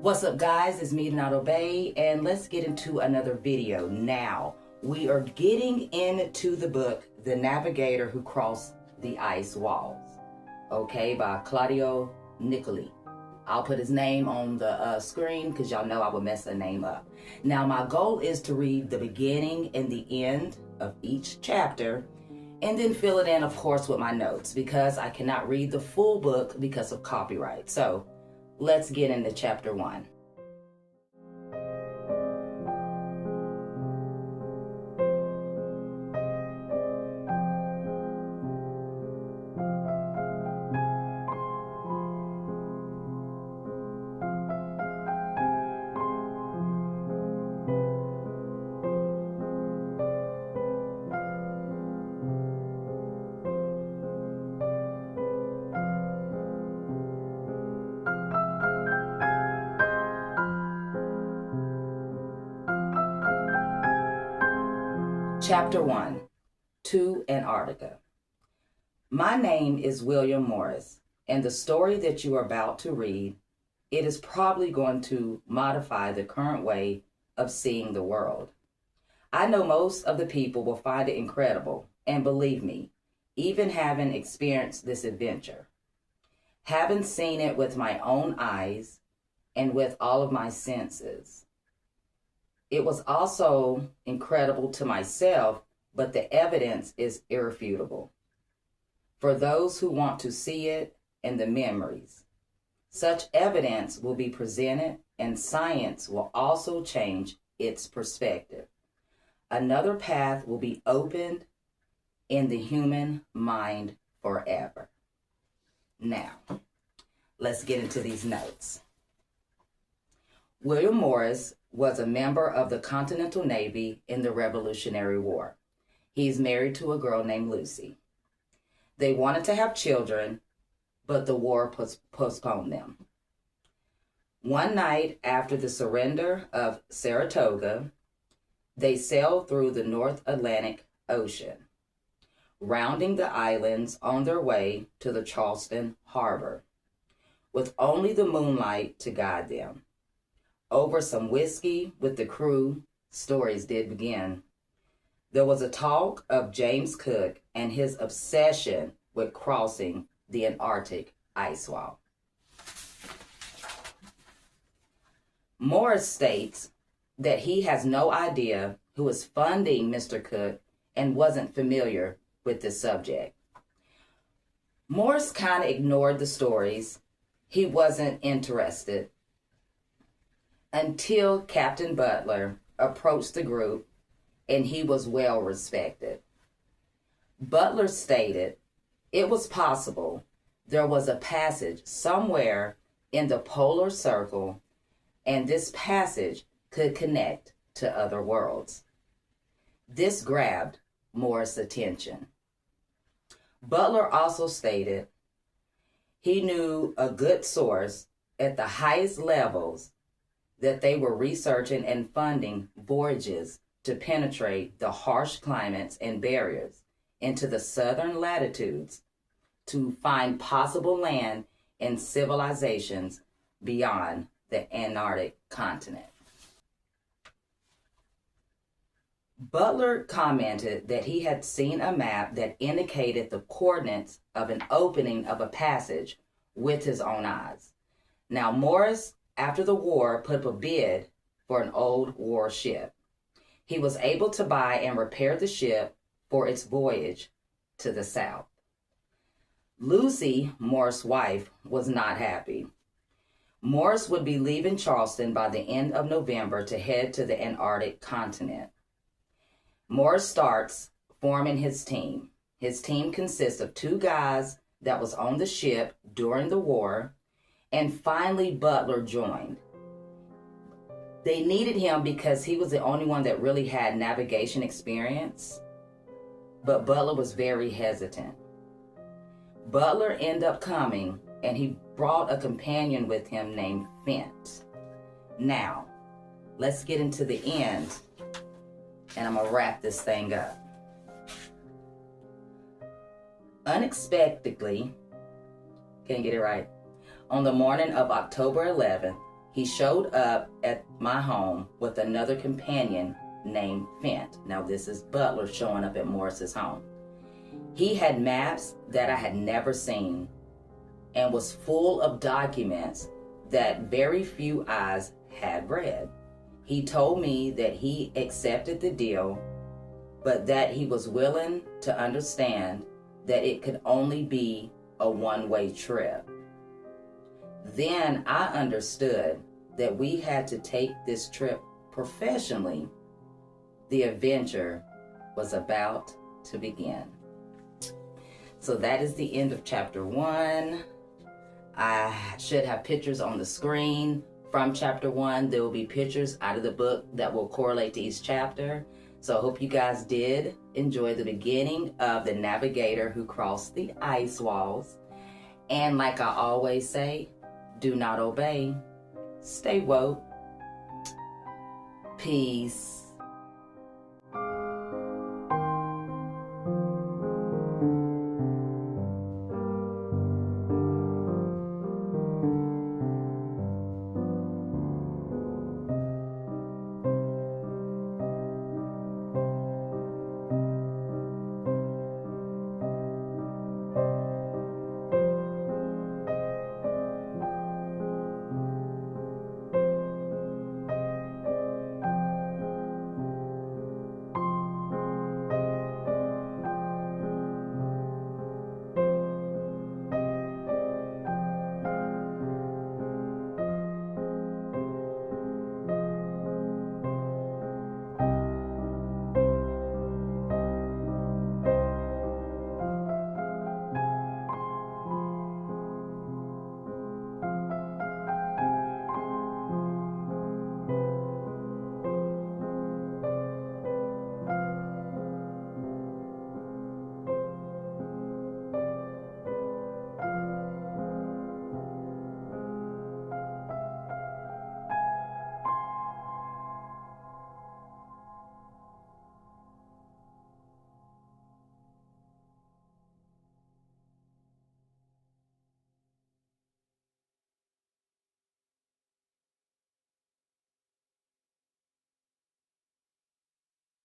What's up, guys? It's me, Not Obey, and let's get into another video. Now, we are getting into the book, The Navigator Who Crossed the Ice Walls, okay, by Claudio Niccoli. I'll put his name on the screen because y'all know I would mess the name up. Now, my goal is to read the beginning and the end of each chapter and then fill it in, of course, with my notes because I cannot read the full book because of copyright. So, let's get into chapter 1. Chapter 1, To Antarctica. My name is William Morris, and the story that you are about to read, it is probably going to modify the current way of seeing the world. I know most of the people will find it incredible, and believe me, even having experienced this adventure, having seen it with my own eyes and with all of my senses, it was also incredible to myself, but the evidence is irrefutable. For those who want to see it and the memories, such evidence will be presented and science will also change its perspective. Another path will be opened in the human mind forever. Now, let's get into these notes. William Morris was a member of the Continental Navy in the Revolutionary War. He's married to a girl named Lucy. They wanted to have children, but the war postponed them. One night after the surrender of Saratoga, they sailed through the North Atlantic Ocean, rounding the islands on their way to the Charleston harbor, with only the moonlight to guide them. Over some whiskey with the crew, stories did begin. There was a talk of James Cook and his obsession with crossing the Antarctic ice wall. Morris states that he has no idea who is funding Mr. Cook and wasn't familiar with the subject. Morris kind of ignored the stories. He wasn't interested until Captain Butler approached the group, and he was well respected. Butler stated it was possible there was a passage somewhere in the polar circle, and this passage could connect to other worlds. This grabbed Morris' attention. Butler also stated he knew a good source at the highest levels that they were researching and funding voyages to penetrate the harsh climates and barriers into the southern latitudes to find possible land and civilizations beyond the Antarctic continent. Butler commented that he had seen a map that indicated the coordinates of an opening of a passage with his own eyes. Now, Morris, after the war, put up a bid for an old war ship. He was able to buy and repair the ship for its voyage to the south. Lucy, Morris' wife, was not happy. Morris would be leaving Charleston by the end of November to head to the Antarctic continent. Morris starts forming his team. His team consists of 2 guys that was on the ship during the war, and finally Butler joined. They needed him because he was the only one that really had navigation experience, but Butler was very hesitant. Butler ended up coming, and he brought a companion with him named Fent. Now, let's get into the end, and I'm going to wrap this thing up. Unexpectedly, can't get it right, on the morning of October 11th, he showed up at my home with another companion named Fent. Now this is Butler showing up at Morris's home. He had maps that I had never seen and was full of documents that very few eyes had read. He told me that he accepted the deal, but that he was willing to understand that it could only be a one-way trip. Then I understood that we had to take this trip professionally. The adventure was about to begin. So that is the end of chapter 1. I should have pictures on the screen from chapter 1. There will be pictures out of the book that will correlate to each chapter. So I hope you guys did enjoy the beginning of the navigator who crossed the ice walls. And like I always say, do not obey. Stay woke. Peace.